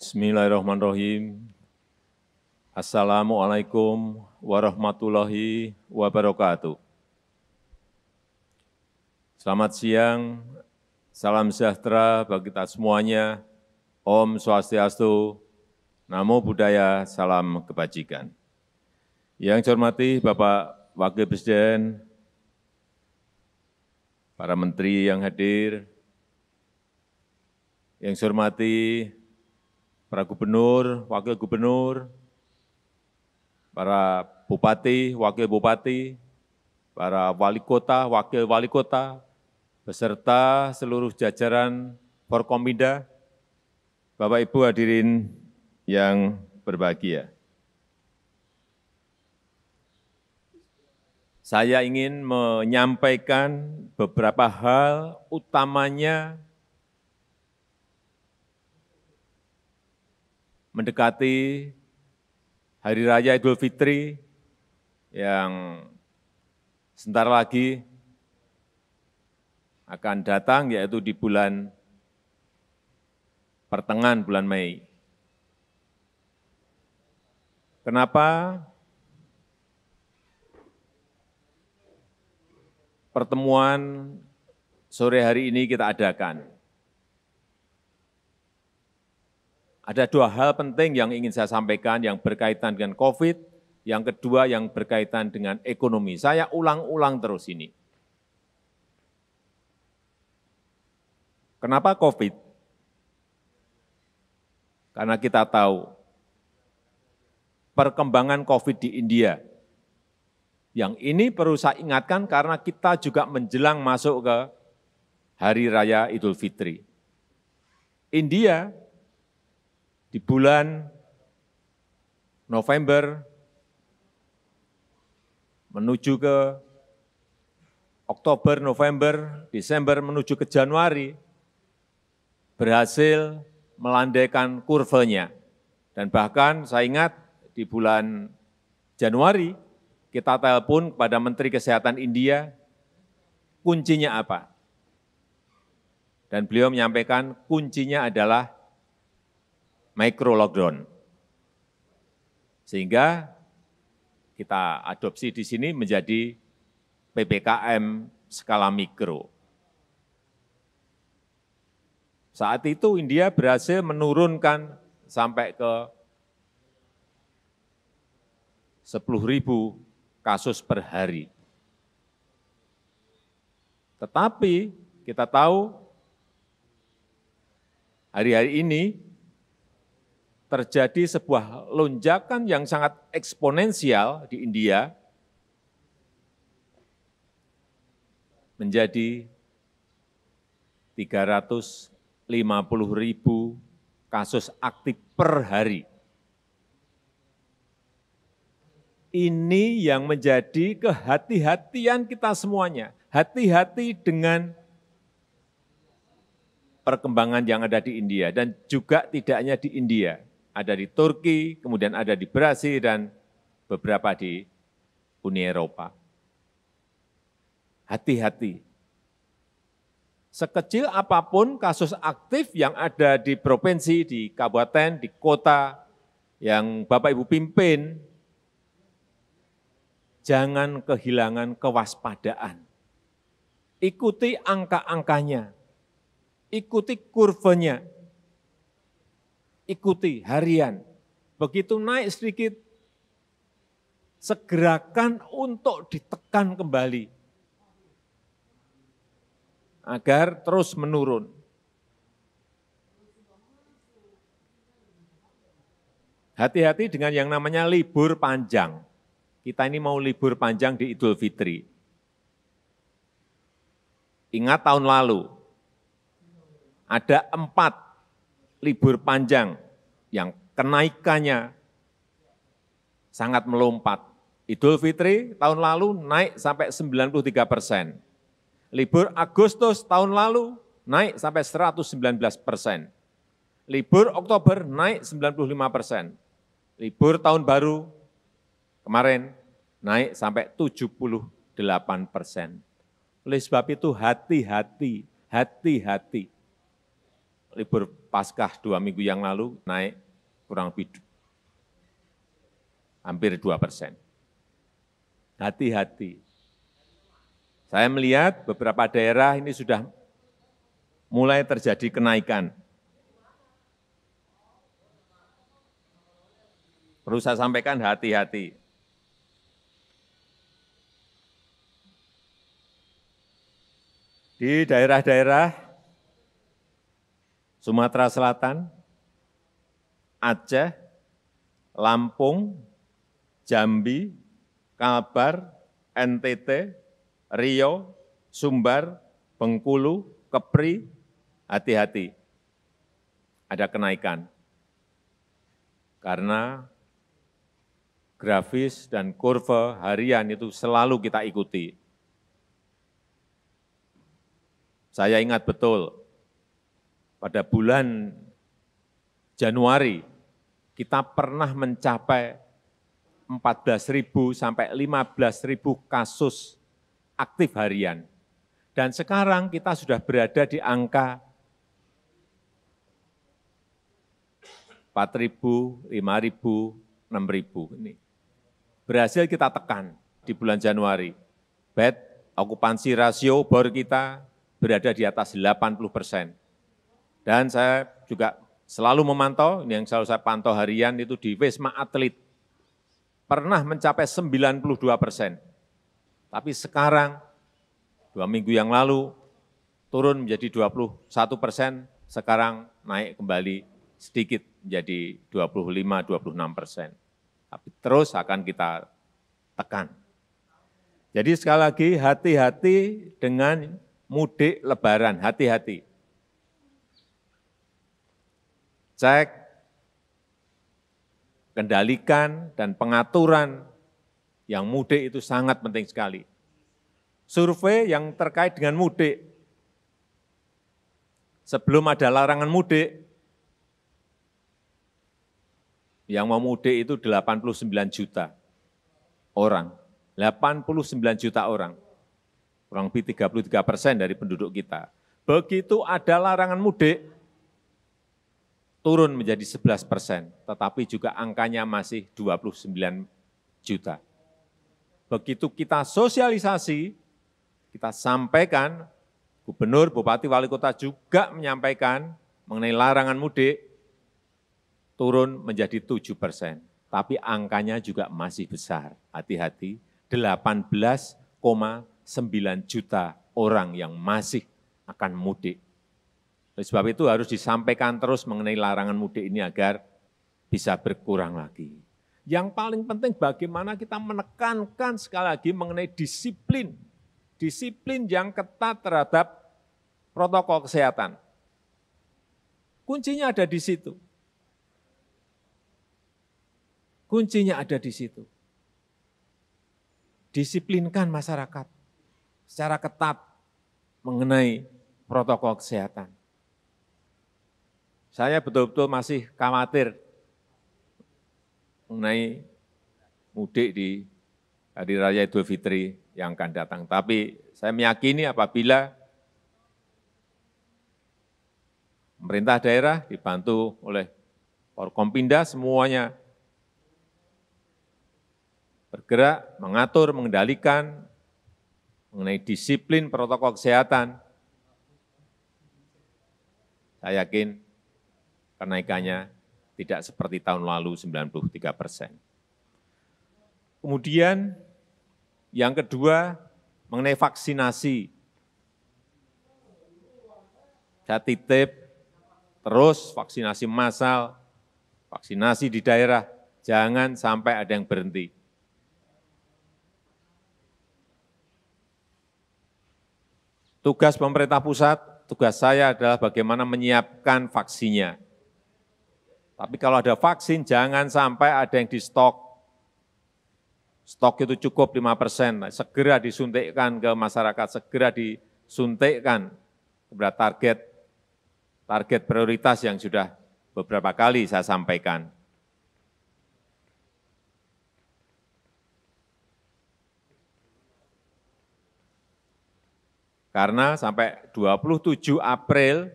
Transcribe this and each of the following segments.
Bismillahirrahmanirrahim. Assalamualaikum warahmatullahi wabarakatuh. Selamat siang, salam sejahtera bagi kita semuanya. Om Swastiastu, Namo Buddhaya, salam kebajikan. Yang saya hormati Bapak Wakil Presiden, para menteri yang hadir, yang saya hormati para gubernur, wakil gubernur, para bupati, wakil bupati, para wali kota, wakil wali kota, beserta seluruh jajaran Forkompinda, Bapak Ibu hadirin yang berbahagia. Saya ingin menyampaikan beberapa hal, utamanya mendekati Hari Raya Idul Fitri yang sebentar lagi akan datang, yaitu di pertengahan bulan Mei. Kenapa pertemuan sore hari ini kita adakan? Ada dua hal penting yang ingin saya sampaikan yang berkaitan dengan COVID, yang kedua yang berkaitan dengan ekonomi. Saya ulang-ulang terus ini. Kenapa COVID? Karena kita tahu perkembangan COVID di India. Yang ini perlu saya ingatkan karena kita juga menjelang masuk ke Hari Raya Idul Fitri. India di bulan November menuju ke Oktober, November, Desember menuju ke Januari berhasil melandaikan kurvanya. Dan bahkan saya ingat di bulan Januari kita telepon kepada Menteri Kesehatan India, kuncinya apa? Dan beliau menyampaikan kuncinya adalah micro lockdown. Sehingga kita adopsi di sini menjadi PPKM skala mikro. Saat itu India berhasil menurunkan sampai ke 10.000 kasus per hari. Tetapi kita tahu hari-hari ini terjadi sebuah lonjakan yang sangat eksponensial di India menjadi 350.000 kasus aktif per hari. Ini yang menjadi kehati-hatian kita semuanya. Hati-hati dengan perkembangan yang ada di India dan juga tidak hanya di India. Ada di Turki, kemudian ada di Brasil, dan beberapa di Uni Eropa. Hati-hati. Sekecil apapun kasus aktif yang ada di provinsi, di kabupaten, di kota yang Bapak Ibu pimpin, jangan kehilangan kewaspadaan. Ikuti angka-angkanya, ikuti kurvanya, ikuti harian. Begitu naik sedikit, segerakan untuk ditekan kembali agar terus menurun. Hati-hati dengan yang namanya libur panjang. Kita ini mau libur panjang di Idul Fitri. Ingat tahun lalu, ada 4 libur panjang yang kenaikannya sangat melompat. Idul Fitri tahun lalu naik sampai 93%. Libur Agustus tahun lalu naik sampai 119%. Libur Oktober naik 95%. Libur tahun baru kemarin naik sampai 78%. Oleh sebab itu hati-hati, hati-hati. libur Paskah 2 minggu yang lalu naik kurang lebih hampir 2%. Hati-hati. Saya melihat beberapa daerah ini sudah mulai terjadi kenaikan. Perlu saya sampaikan hati-hati. Di daerah-daerah Sumatera Selatan, Aceh, Lampung, Jambi, Kalbar, NTT, Riau, Sumbar, Bengkulu, Kepri, hati-hati, ada kenaikan. Karena grafis dan kurva harian itu selalu kita ikuti. Saya ingat betul, pada bulan Januari, kita pernah mencapai 14.000 sampai 15.000 kasus aktif harian. Dan sekarang kita sudah berada di angka 4.000, 5.000, 6.000 ini. Berhasil kita tekan di bulan Januari. Bed okupansi rasio bor kita berada di atas 80%. Dan saya juga selalu memantau, ini yang selalu saya pantau harian itu di Wisma Atlet, pernah mencapai 92%. Tapi sekarang, 2 minggu yang lalu, turun menjadi 21%, sekarang naik kembali sedikit menjadi 25-26%. Tapi terus akan kita tekan. Jadi sekali lagi hati-hati dengan mudik lebaran, hati-hati. Cek, kendalikan, dan pengaturan yang mudik itu sangat penting sekali. Survei yang terkait dengan mudik, sebelum ada larangan mudik, yang mau mudik itu 89 juta orang, 89 juta orang, kurang lebih 33% dari penduduk kita. Begitu ada larangan mudik, turun menjadi 11%, tetapi juga angkanya masih 29 juta. Begitu kita sosialisasi, kita sampaikan, gubernur, bupati, wali kota juga menyampaikan mengenai larangan mudik, turun menjadi 7%. Tapi angkanya juga masih besar, hati-hati, 18,9 juta orang yang masih akan mudik. Oleh sebab itu harus disampaikan terus mengenai larangan mudik ini agar bisa berkurang lagi. Yang paling penting bagaimana kita menekankan sekali lagi mengenai disiplin. Disiplin yang ketat terhadap protokol kesehatan. Kuncinya ada di situ. Kuncinya ada di situ. Disiplinkan masyarakat secara ketat mengenai protokol kesehatan. Saya betul-betul masih khawatir mengenai mudik di Hari Raya Idul Fitri yang akan datang. Tapi saya meyakini apabila pemerintah daerah dibantu oleh Forkompinda semuanya bergerak, mengatur, mengendalikan mengenai disiplin protokol kesehatan, saya yakin kenaikannya tidak seperti tahun lalu 93%. Kemudian yang kedua mengenai vaksinasi. Saya titip terus vaksinasi massal, vaksinasi di daerah, jangan sampai ada yang berhenti. Tugas pemerintah pusat, tugas saya adalah bagaimana menyiapkan vaksinnya. Tapi kalau ada vaksin, jangan sampai ada yang di stok. Stok itu cukup 5%, segera disuntikkan ke masyarakat, segera disuntikkan kepada target prioritas yang sudah beberapa kali saya sampaikan. Karena sampai 27 April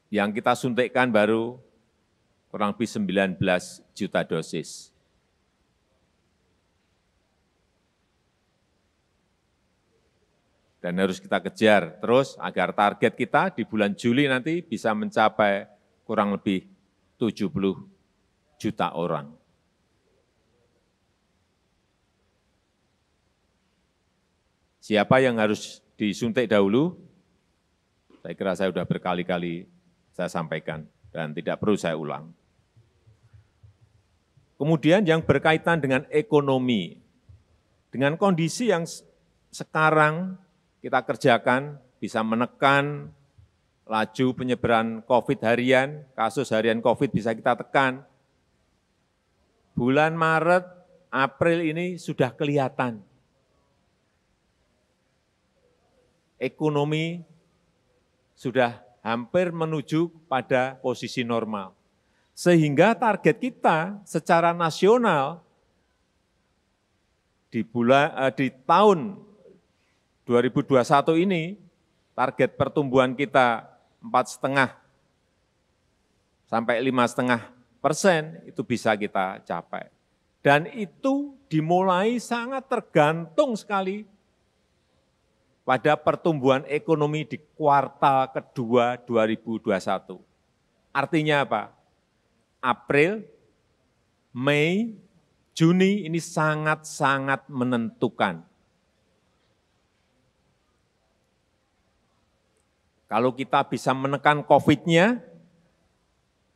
yang kita suntikkan baru kurang lebih 19 juta dosis. Dan harus kita kejar terus agar target kita di bulan Juli nanti bisa mencapai kurang lebih 70 juta orang. Siapa yang harus disuntik dahulu? Saya kira saya sudah berkali-kali saya sampaikan dan tidak perlu saya ulang. Kemudian yang berkaitan dengan ekonomi, dengan kondisi yang sekarang kita kerjakan bisa menekan laju penyebaran COVID harian, kasus harian COVID bisa kita tekan. Bulan Maret, April ini sudah kelihatan. Ekonomi sudah hampir menuju pada posisi normal. Sehingga target kita secara nasional di tahun 2021 ini, target pertumbuhan kita 4,5 sampai 5,5% itu bisa kita capai. Dan itu dimulai sangat tergantung sekali pada pertumbuhan ekonomi di kuartal kedua 2021. Artinya apa? April, Mei, Juni ini sangat-sangat menentukan. Kalau kita bisa menekan COVID-nya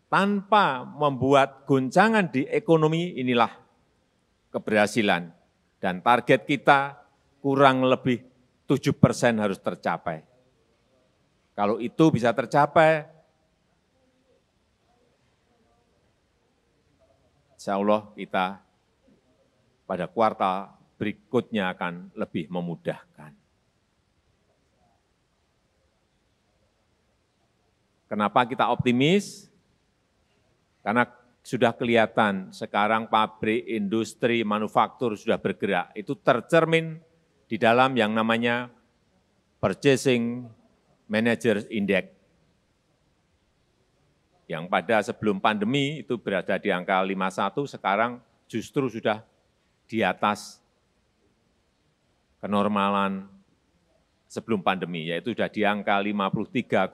tanpa membuat goncangan di ekonomi, inilah keberhasilan. Dan target kita kurang lebih 7% harus tercapai. Kalau itu bisa tercapai, insya Allah kita pada kuartal berikutnya akan lebih memudahkan. Kenapa kita optimis? Karena sudah kelihatan sekarang pabrik, industri, manufaktur sudah bergerak. Itu tercermin di dalam yang namanya Purchasing Managers Index. Yang pada sebelum pandemi itu berada di angka 51, sekarang justru sudah di atas kenormalan sebelum pandemi, yaitu sudah di angka 53,2.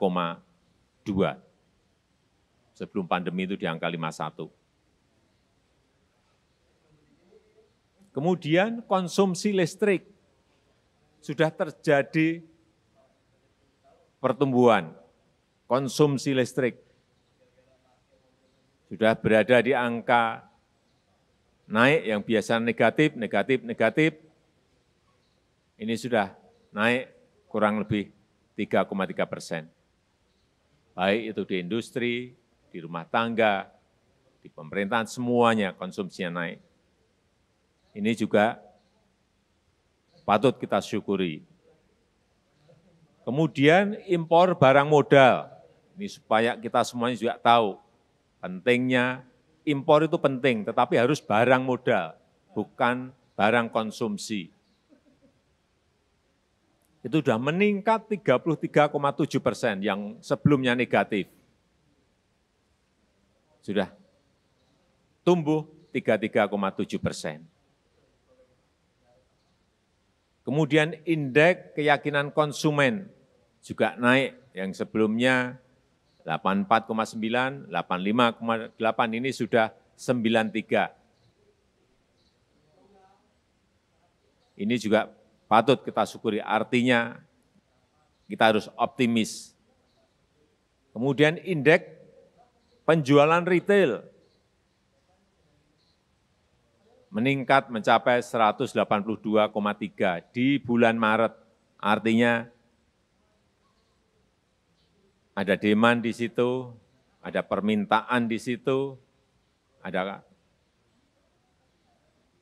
Sebelum pandemi itu di angka 51. Kemudian konsumsi listrik sudah terjadi pertumbuhan. Konsumsi listrik sudah berada di angka naik yang biasa negatif, ini sudah naik kurang lebih 3,3%. Baik itu di industri, di rumah tangga, di pemerintahan, semuanya konsumsinya naik. Ini juga patut kita syukuri. Kemudian impor barang modal, ini supaya kita semuanya juga tahu, pentingnya impor itu penting, tetapi harus barang modal, bukan barang konsumsi. Itu sudah meningkat 33,7% yang sebelumnya negatif. Sudah tumbuh 33,7%. Kemudian indeks keyakinan konsumen juga naik, yang sebelumnya 84,9, 85,8, ini sudah 93. Ini juga patut kita syukuri, artinya kita harus optimis. Kemudian indeks penjualan retail meningkat mencapai 182,3 di bulan Maret. Artinya ada demand di situ, ada permintaan di situ, ada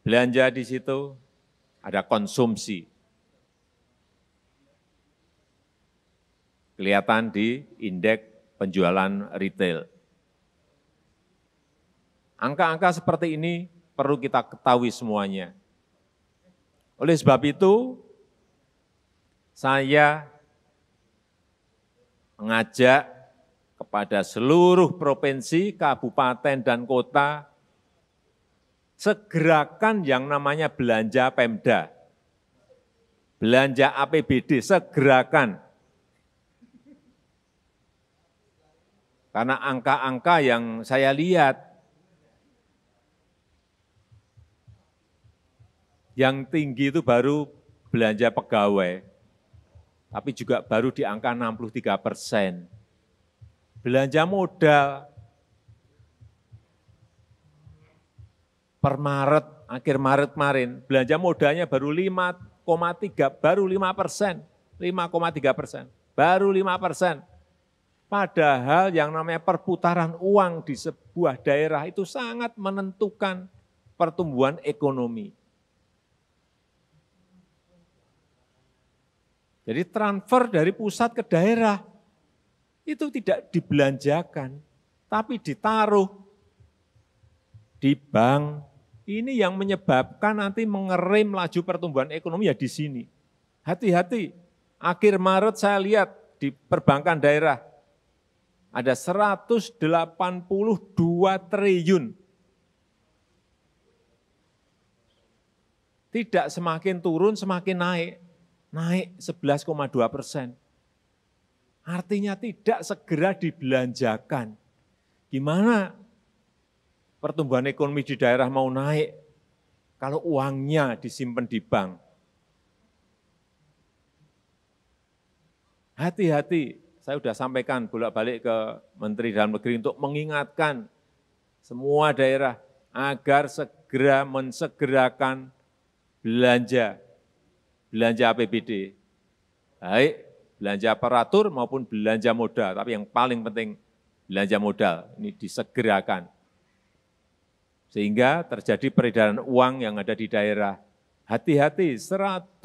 belanja di situ, ada konsumsi. Kelihatan di indeks penjualan retail. Angka-angka seperti ini perlu kita ketahui semuanya. Oleh sebab itu, saya mengajak kepada seluruh provinsi, kabupaten, dan kota, segerakan yang namanya belanja Pemda, belanja APBD, segerakan. Karena angka-angka yang saya lihat, yang tinggi itu baru belanja pegawai, tapi juga baru di angka 63%. Belanja modal, per Maret, akhir Maret kemarin, belanja modalnya baru 5,3, baru 5%, 5,3%, baru 5%. Padahal yang namanya perputaran uang di sebuah daerah itu sangat menentukan pertumbuhan ekonomi. Jadi transfer dari pusat ke daerah itu tidak dibelanjakan, tapi ditaruh di bank. Ini yang menyebabkan nanti mengerem laju pertumbuhan ekonomi ya di sini. Hati-hati, akhir Maret saya lihat di perbankan daerah, ada 182 triliun. Tidak semakin turun, semakin naik. Naik 11,2%. Artinya tidak segera dibelanjakan. Gimana pertumbuhan ekonomi di daerah mau naik kalau uangnya disimpan di bank? Hati-hati, saya sudah sampaikan bolak-balik ke Menteri Dalam Negeri untuk mengingatkan semua daerah agar segera mensegerakan belanja APBD, baik belanja aparatur maupun belanja modal, tapi yang paling penting belanja modal, ini disegerakan. Sehingga terjadi peredaran uang yang ada di daerah. Hati-hati, 182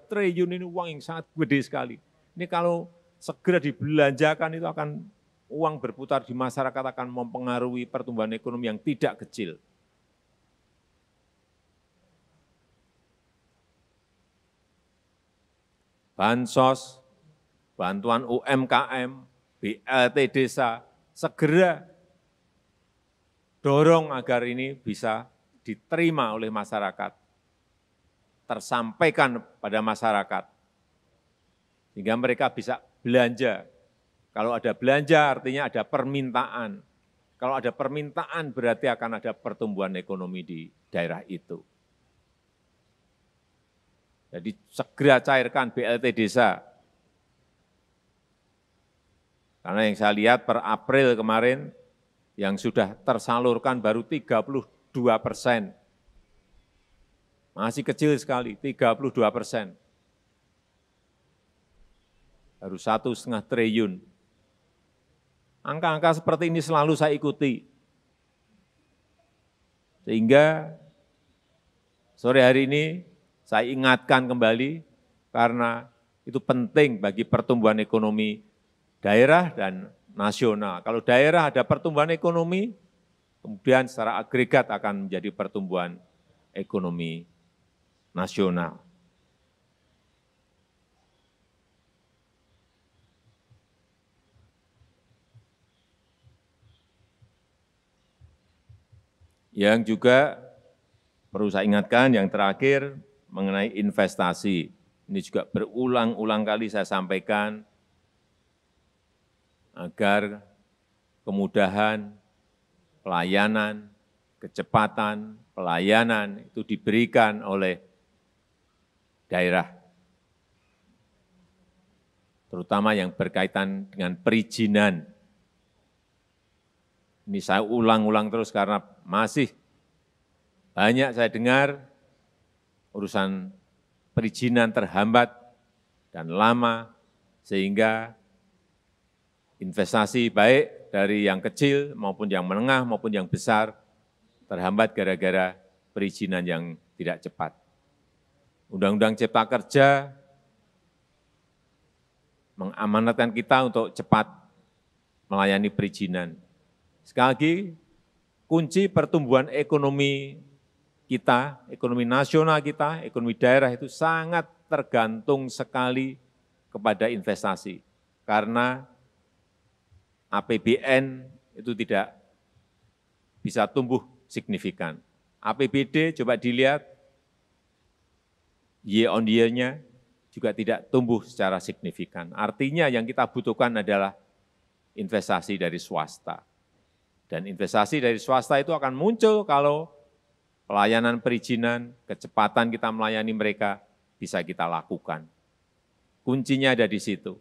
triliun ini uang yang sangat gede sekali. Ini kalau segera dibelanjakan itu akan uang berputar di masyarakat akan mempengaruhi pertumbuhan ekonomi yang tidak kecil. Bansos, bantuan UMKM, BLT desa, segera dorong agar ini bisa diterima oleh masyarakat, tersampaikan pada masyarakat, sehingga mereka bisa belanja. Kalau ada belanja artinya ada permintaan. Kalau ada permintaan berarti akan ada pertumbuhan ekonomi di daerah itu. Jadi segera cairkan BLT desa. Karena yang saya lihat per April kemarin, yang sudah tersalurkan baru 32%. Masih kecil sekali, 32%. Baru 1,5 triliun. Angka-angka seperti ini selalu saya ikuti. Sehingga sore hari ini saya ingatkan kembali karena itu penting bagi pertumbuhan ekonomi daerah dan nasional. Kalau daerah ada pertumbuhan ekonomi, kemudian secara agregat akan menjadi pertumbuhan ekonomi nasional. Yang juga perlu saya ingatkan yang terakhir mengenai investasi. Ini juga berulang-ulang kali saya sampaikan agar kemudahan, pelayanan, kecepatan, pelayanan itu diberikan oleh daerah, terutama yang berkaitan dengan perizinan. Ini saya ulang-ulang terus karena masih banyak saya dengar urusan perizinan terhambat dan lama, sehingga investasi baik dari yang kecil maupun yang menengah maupun yang besar terhambat gara-gara perizinan yang tidak cepat. Undang-Undang Cipta Kerja mengamanatkan kita untuk cepat melayani perizinan. Sekali lagi, kunci pertumbuhan ekonomi kita, ekonomi nasional kita, ekonomi daerah itu sangat tergantung sekali kepada investasi. Karena APBN itu tidak bisa tumbuh signifikan. APBD coba dilihat, year on year-nya juga tidak tumbuh secara signifikan. Artinya yang kita butuhkan adalah investasi dari swasta. Dan investasi dari swasta itu akan muncul kalau pelayanan perizinan, kecepatan kita melayani mereka bisa kita lakukan. Kuncinya ada di situ.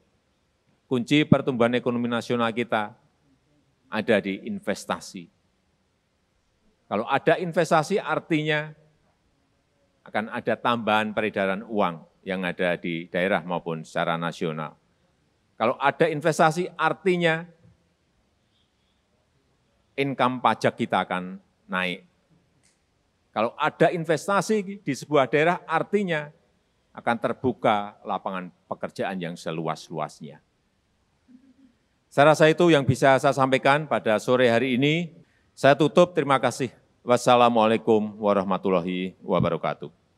Kunci pertumbuhan ekonomi nasional kita ada di investasi. Kalau ada investasi artinya akan ada tambahan peredaran uang yang ada di daerah maupun secara nasional. Kalau ada investasi artinya income pajak kita akan naik. Kalau ada investasi di sebuah daerah artinya akan terbuka lapangan pekerjaan yang seluas-luasnya. Saya rasa itu yang bisa saya sampaikan pada sore hari ini. Saya tutup, terima kasih. Wassalamualaikum warahmatullahi wabarakatuh.